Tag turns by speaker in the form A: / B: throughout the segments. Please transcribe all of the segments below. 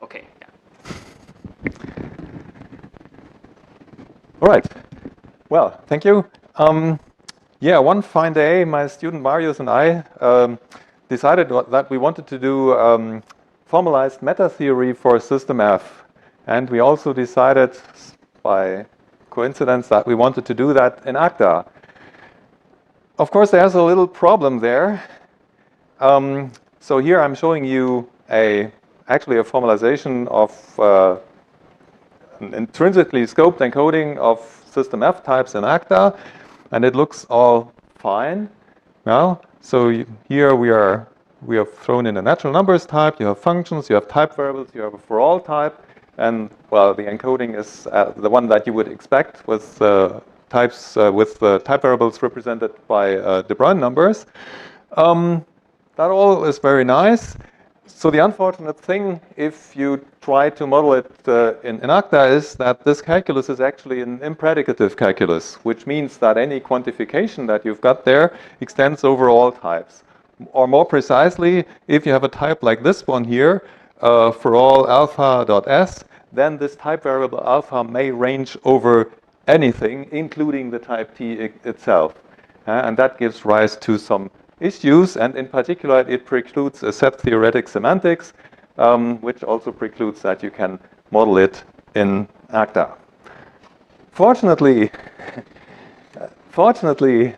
A: okay. Yeah.
B: All right. Well, thank you. Yeah, one fine day, my student Marius and I decided that we wanted to do formalized meta theory for system F. And we also decided by coincidence that we wanted to do that in Agda. Of course, there's a little problem there. So here I'm showing you actually a formalization of an intrinsically scoped encoding of system F types in Agda, and it looks all fine. Well, so here we have thrown in a natural numbers type, you have functions, you have type variables, you have a for all type, and well, the encoding is the one that you would expect with types with type variables represented by de Bruijn numbers. That all is very nice. So the unfortunate thing, if you try to model it in Agda, is that this calculus is actually an impredicative calculus, which means that any quantification that you've got there extends over all types. Or more precisely, if you have a type like this one here, for all alpha.s, then this type variable alpha may range over anything, including the type t itself. And that gives rise to some issues, and in particular, it precludes a set theoretic semantics, which also precludes that you can model it in Agda. Fortunately,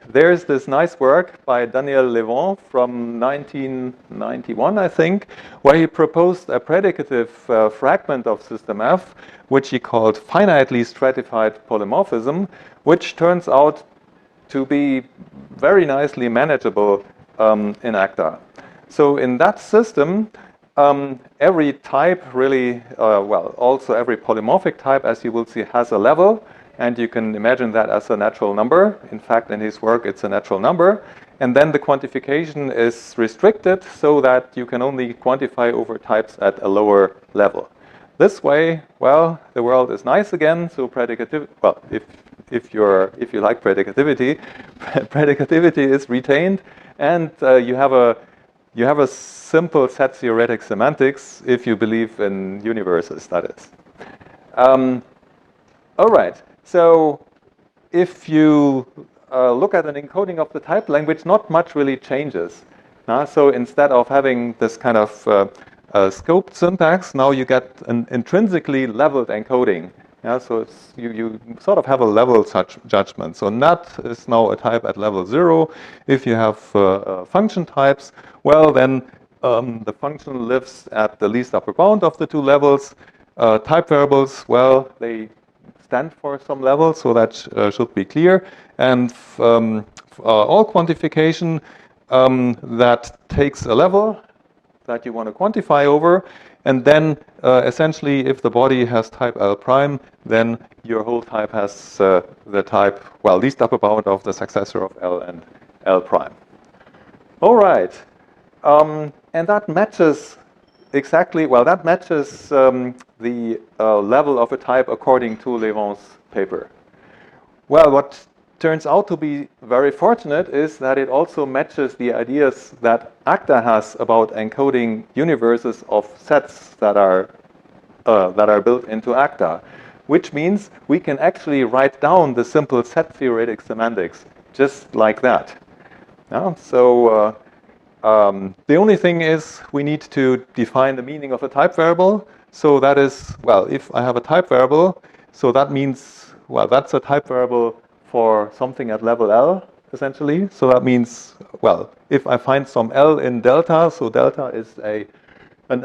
B: there's this nice work by Daniel Levent from 1991, I think, where he proposed a predicative fragment of system F, which he called finitely stratified polymorphism, which turns out to be very nicely manageable in Agda. So in that system, every type really, also every polymorphic type, as you will see, has a level, and you can imagine that as a natural number. In fact, in his work, it's a natural number. And then the quantification is restricted so that you can only quantify over types at a lower level. This way, well, the world is nice again. So predicative, well, if you like predicativity, predicativity is retained, and you have a simple set theoretic semantics if you believe in universes, that is. All right. So if you look at an encoding of the type language, not much really changes. So instead of having this kind of scoped syntax, now you get an intrinsically leveled encoding. So you sort of have a level such judgment. So nat is now a type at level 0. If you have function types, well, then the function lives at the least upper bound of the two levels. Type variables, well, they stand for some level, so that should be clear. And all quantification that takes a level that you want to quantify over, and then essentially if the body has type L prime, then your whole type has the type, well, least upper bound of the successor of L and L prime. All right, and that matches exactly, well, that matches the level of a type according to Levent's paper. Well, what turns out to be very fortunate is that it also matches the ideas that Agda has about encoding universes of sets that are built into Agda, which means we can actually write down the simple set theoretic semantics just like that. So the only thing is we need to define the meaning of a type variable. So that is, well, if I have a type variable, so that means, well, that's a type variable for something at level L, essentially. So that means, well, if I find some L in delta, so delta is an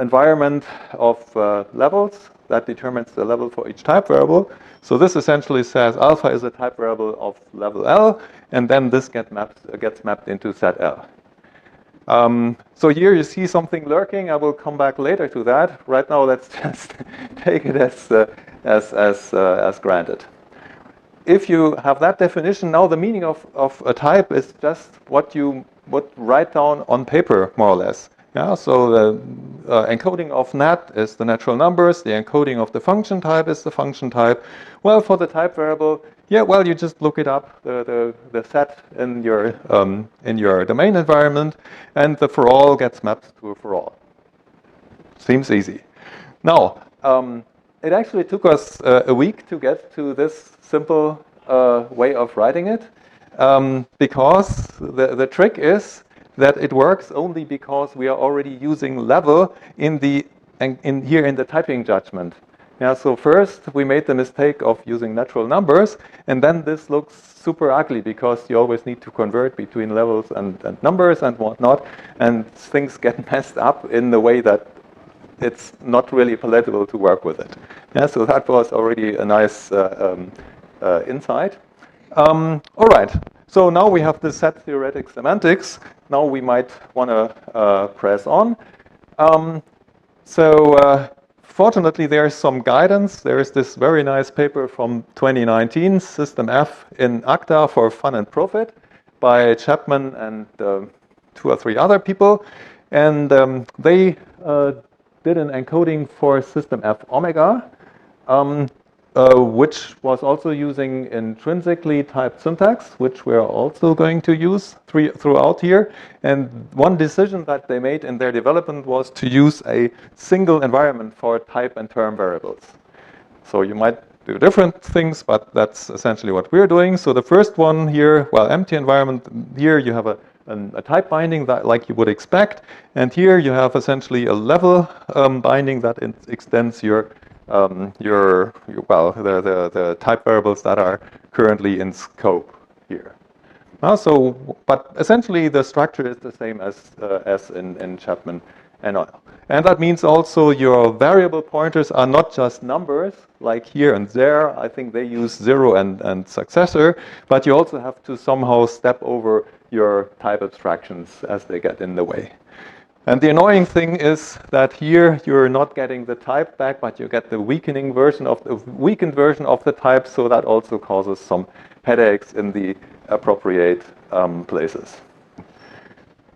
B: environment of levels that determines the level for each type variable. So this essentially says alpha is a type variable of level L, and then this gets mapped into set L. So here you see something lurking. I will come back later to that. Right now, let's just take it as granted. If you have that definition, now the meaning of a type is just what you would write down on paper, more or less. So the encoding of nat is the natural numbers. The encoding of the function type is the function type. Well, for the type variable, yeah, well, you just look it up, the set in your domain environment, and the for all gets mapped to a for all. Seems easy. Now, it actually took us a week to get to this simple way of writing it, because the trick is that it works only because we are already using level in here in the typing judgment. Yeah, so first we made the mistake of using natural numbers, and then this looks super ugly because you always need to convert between levels and numbers and whatnot, and things get messed up in the way that it's not really palatable to work with it. Yeah, so that was already a nice insight. All right, so now we have the set theoretic semantics. Now we might want to press on. Fortunately, there's some guidance. There is this very nice paper from 2019, System F in Agda for Fun and Profit, by Chapman and 2 or 3 other people. And they did an encoding for System F omega, which was also using intrinsically typed syntax, which we're also going to use throughout here. And one decision that they made in their development was to use a single environment for type and term variables. So you might do different things, but that's essentially what we're doing. So the first one here, well, empty environment, here you have a type binding that like you would expect. And here you have essentially a level binding that extends the type variables that are currently in scope here. But essentially the structure is the same as in Chapman and Euler. And that means also your variable pointers are not just numbers like here and there. I think they use 0 and successor, but you also have to somehow step over your type abstractions as they get in the way. And the annoying thing is that here you're not getting the type back, but you get the weakened version of the type, so that also causes some headaches in the appropriate places.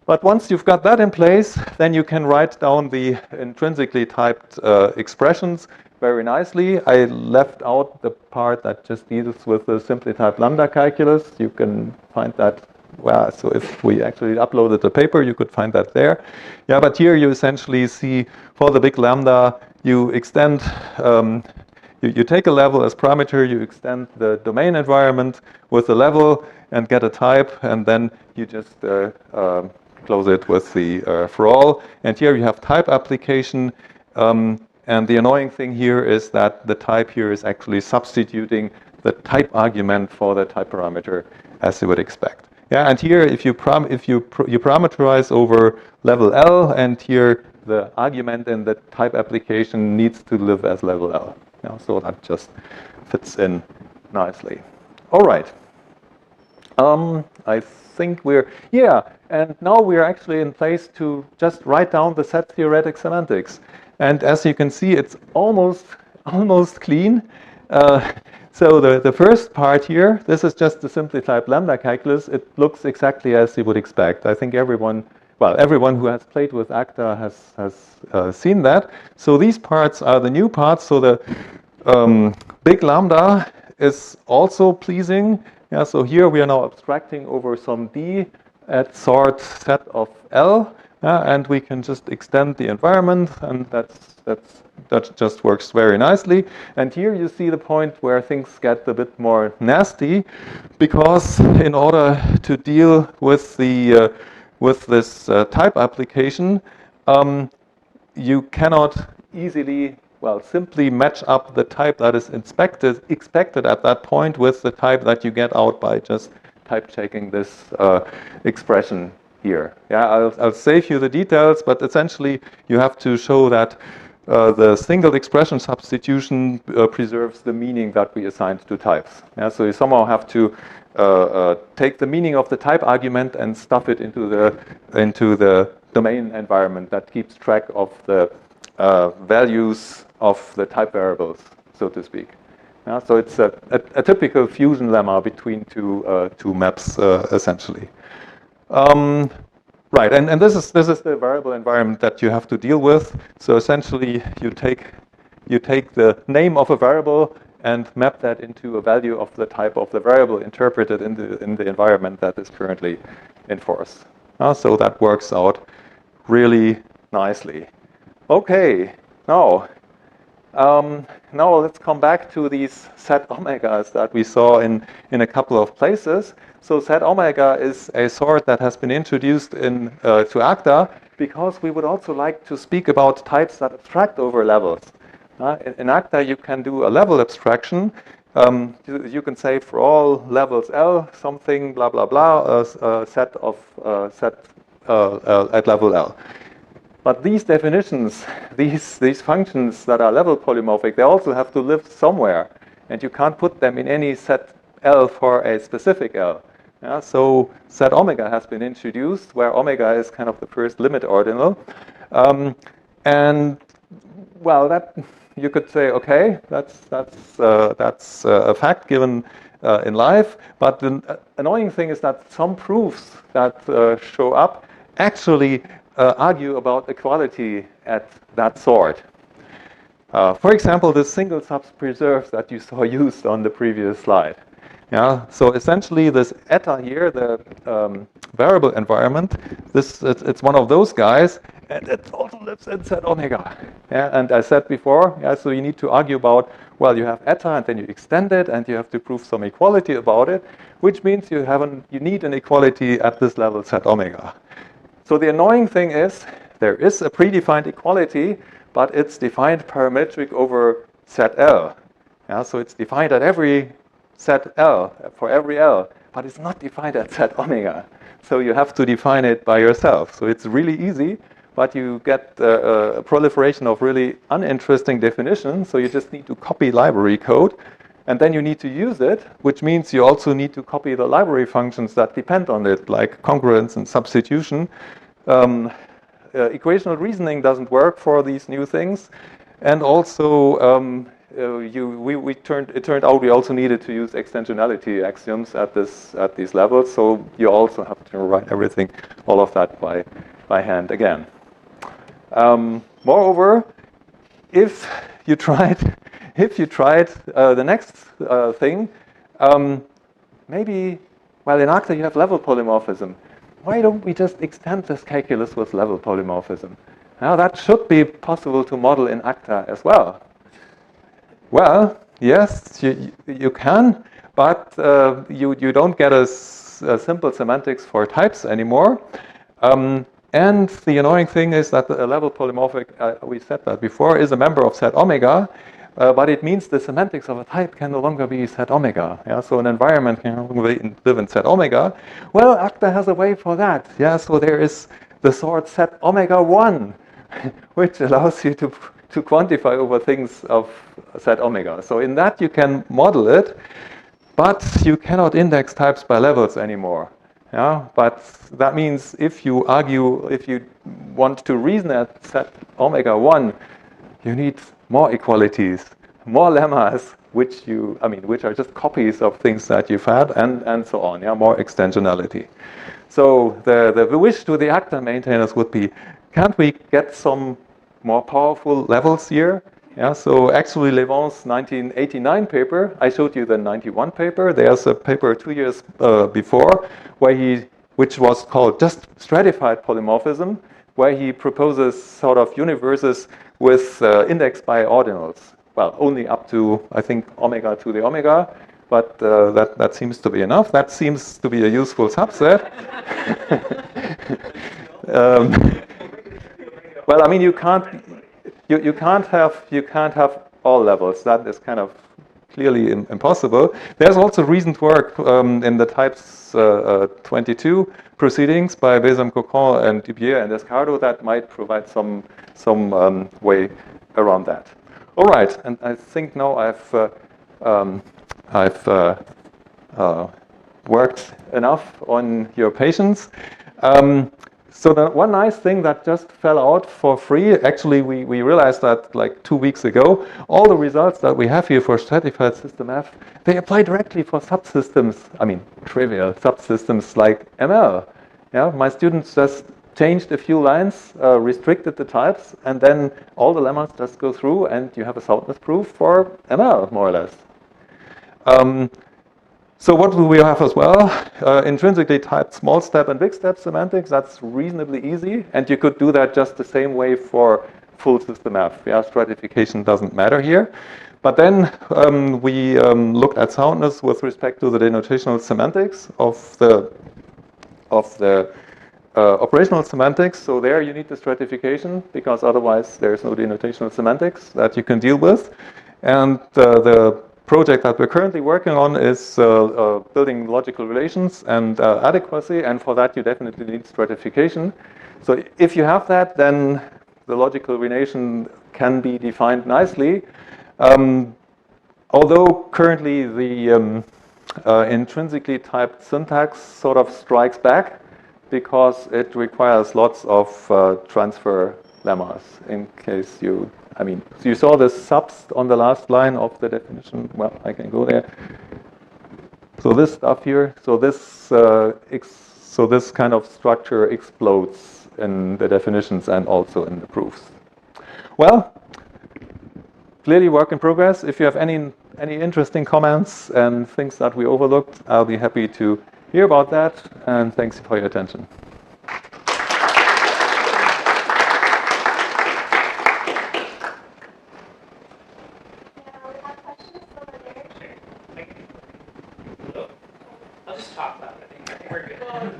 B: But once you've got that in place, then you can write down the intrinsically typed expressions very nicely. I left out the part that just deals with the simply typed lambda calculus. You can find that. Well, so if we actually uploaded the paper, you could find that there. Yeah, but here you essentially see for the big lambda, you extend, you take a level as parameter, you extend the domain environment with a level and get a type, and then you just close it with the for all. And here you have type application. And the annoying thing here is that the type here is actually substituting the type argument for the type parameter as you would expect. Yeah, and here if you parameterize over level L, and here the argument in the type application needs to live as level L. Yeah, so that just fits in nicely. All right. I think and now we're actually in place to just write down the set theoretic semantics. And as you can see, it's almost clean. So the first part here, this is just the simply typed lambda calculus. It looks exactly as you would expect. I think everyone who has played with Agda has seen that. So these parts are the new parts. So the big lambda is also pleasing. Yeah, so here we are now abstracting over some D at sort set of L, and we can just extend the environment, and that just works very nicely. And here you see the point where things get a bit more nasty, because in order to deal with the with this type application, you cannot easily simply match up the type that is expected at that point with the type that you get out by just type checking this expression here. Yeah, I'll save you the details, but essentially you have to show that the single expression substitution preserves the meaning that we assigned to types. Yeah, so you somehow have to take the meaning of the type argument and stuff it into the domain environment that keeps track of the values of the type variables, so to speak. Yeah, so it's a typical fusion lemma between two maps, essentially. Right, and this is the variable environment that you have to deal with. So essentially, you take the name of a variable and map that into a value of the type of the variable interpreted in the environment that is currently in force. So that works out really nicely. Okay, now Now let's come back to these set omegas that we saw in a couple of places. So set omega is a sort that has been introduced to Agda because we would also like to speak about types that abstract over levels. In Agda, you can do a level abstraction. You can say for all levels L, something blah blah blah, a set of at level L. But these definitions, these functions that are level polymorphic, they also have to live somewhere, and you can't put them in any set L for a specific L. Yeah, so set omega has been introduced, where omega is kind of the first limit ordinal, and well, that you could say, okay, that's a fact given in life. But the annoying thing is that some proofs that show up actually argue about equality at that sort. For example, the single subs preserves that you saw used on the previous slide. Yeah, so essentially this eta here, the variable environment, it's one of those guys, and it also lives in set omega. Yeah, and I said before, yeah, so you need to argue about, well, you have eta and then you extend it and you have to prove some equality about it, which means you need an equality at this level set omega. So the annoying thing is there is a predefined equality, but it's defined parametric over set L. Yeah, so it's defined at every set L, for every L, but it's not defined at set omega. So you have to define it by yourself. So it's really easy, but you get a proliferation of really uninteresting definitions. So you just need to copy library code, and then you need to use it, which means you also need to copy the library functions that depend on it, like congruence and substitution. Equational reasoning doesn't work for these new things, and also it turned out we also needed to use extensionality axioms at these levels. So you also have to write everything, all of that by hand again. Moreover, if you tried the next thing, maybe, well, in Agda you have level polymorphism. Why don't we just extend this calculus with level polymorphism? Now that should be possible to model in Agda as well. Well, yes, you can, but you don't get a simple semantics for types anymore. And the annoying thing is that a level polymorphic, we said that before, is a member of set omega, but it means the semantics of a type can no longer be set omega. Yeah? So an environment can no longer live in set omega. Well, Agda has a way for that. Yeah? So there is the sort set omega 1, which allows you to quantify over things of set omega. So in that you can model it, but you cannot index types by levels anymore. Yeah, but that means if you want to reason at set omega 1, you need more equalities, more lemmas, which are just copies of things that you've had, and so on. Yeah, more extensionality. So the wish to the Agda maintainers would be, can't we get some more powerful levels here? Yeah, so actually Levon's 1989 paper, I showed you the 91 paper. There's a paper 2 years before which was called just stratified polymorphism, where he proposes sort of universes with index by ordinals. Well, only up to, I think, omega to the omega, but that seems to be enough. That seems to be a useful subset. Well, I mean, you can't have all levels. That is kind of clearly impossible. There's also recent work in the types 22 proceedings by Besam-Cocon and Dubier and Descardo that might provide some way around that. All right, and I think now I've worked enough on your patience. So the one nice thing that just fell out for free, actually we realized that like 2 weeks ago, all the results that we have here for stratified system F, they apply directly for subsystems, I mean trivial subsystems like ML. Yeah, my students just changed a few lines, restricted the types, and then all the lemmas just go through and you have a soundness proof for ML, more or less. So what do we have as well? Intrinsically typed small step and big step semantics. That's reasonably easy, and you could do that just the same way for full system F. Yeah, stratification doesn't matter here. But then we looked at soundness with respect to the denotational semantics of the operational semantics. So there you need the stratification because otherwise there's no denotational semantics that you can deal with. And the project that we're currently working on is building logical relations and adequacy. And for that you definitely need stratification. So if you have that, then the logical relation can be defined nicely. Although currently the intrinsically typed syntax sort of strikes back because it requires lots of transfer lemmas in case you, so you saw the subs on the last line of the definition. Well, I can go there. So this stuff here, so this kind of structure explodes in the definitions and also in the proofs. Well, clearly work in progress. If you have any interesting comments and things that we overlooked, I'll be happy to hear about that. And thanks for your attention.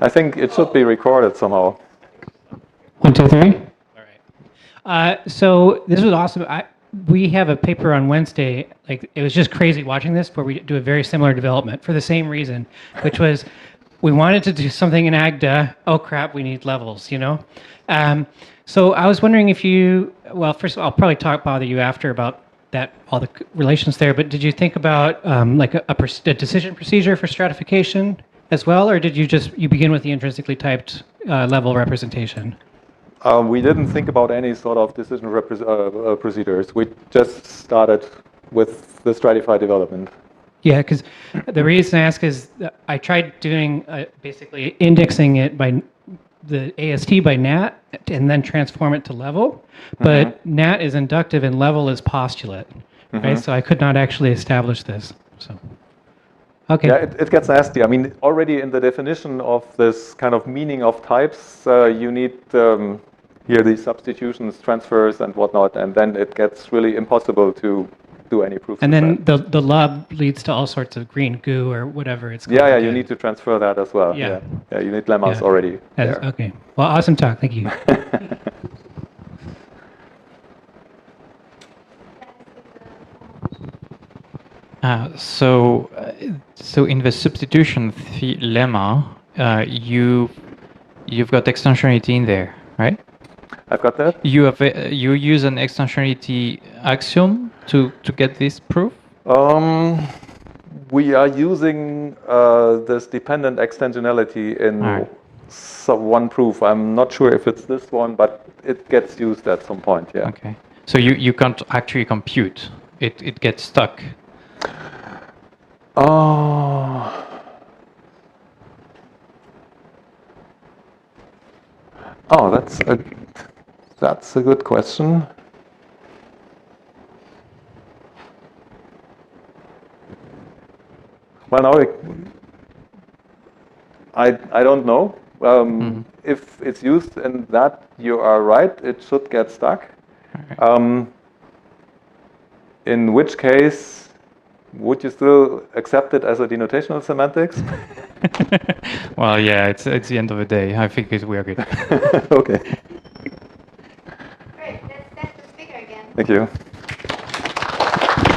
B: I think it should be recorded somehow.
A: 1, 2, 3. All right. So this was awesome. We have a paper on Wednesday. Like it was just crazy watching this, where we do a very similar development for the same reason, which was we wanted to do something in Agda. Oh crap, we need levels. So I was wondering if you. Well, first of all, I'll probably bother you after about that, all the relations there. But did you think about like a decision procedure for stratification as well, or did you begin with the intrinsically typed level representation?
B: We didn't think about any sort of decision procedures. We just started with the stratified development.
A: Yeah, because the reason I ask is that I tried doing basically indexing it by the AST by NAT and then transform it to level, but NAT is inductive and level is postulate, right? So I could not actually establish this. So. Okay.
B: Yeah, it gets nasty. I mean, already in the definition of this kind of meaning of types, you need here these substitutions, transfers, and whatnot, and then it gets really impossible to do any proofs.
A: And then the lub leads to all sorts of green goo or whatever it's called.
B: Yeah, you need to transfer that as well. Yeah, you need lemmas already.
A: Okay. Well, awesome talk. Thank you.
C: So in the substitution lemma, you've got extensionality in there, right?
B: I've got that.
C: You use an extensionality axiom to get this proof.
B: We are using this dependent extensionality in one proof. I'm not sure if it's this one, but it gets used at some point. Yeah.
C: Okay. So you can't actually compute. It gets stuck.
B: Oh, that's a good question. Well, now I don't know. If it's used in that, you are right. It should get stuck. Right. In which case, would you still accept it as a denotational semantics?
C: Well, yeah, it's the end of the day. I think we're good.
B: Okay.
D: Great. That's the speaker again.
B: Thank you.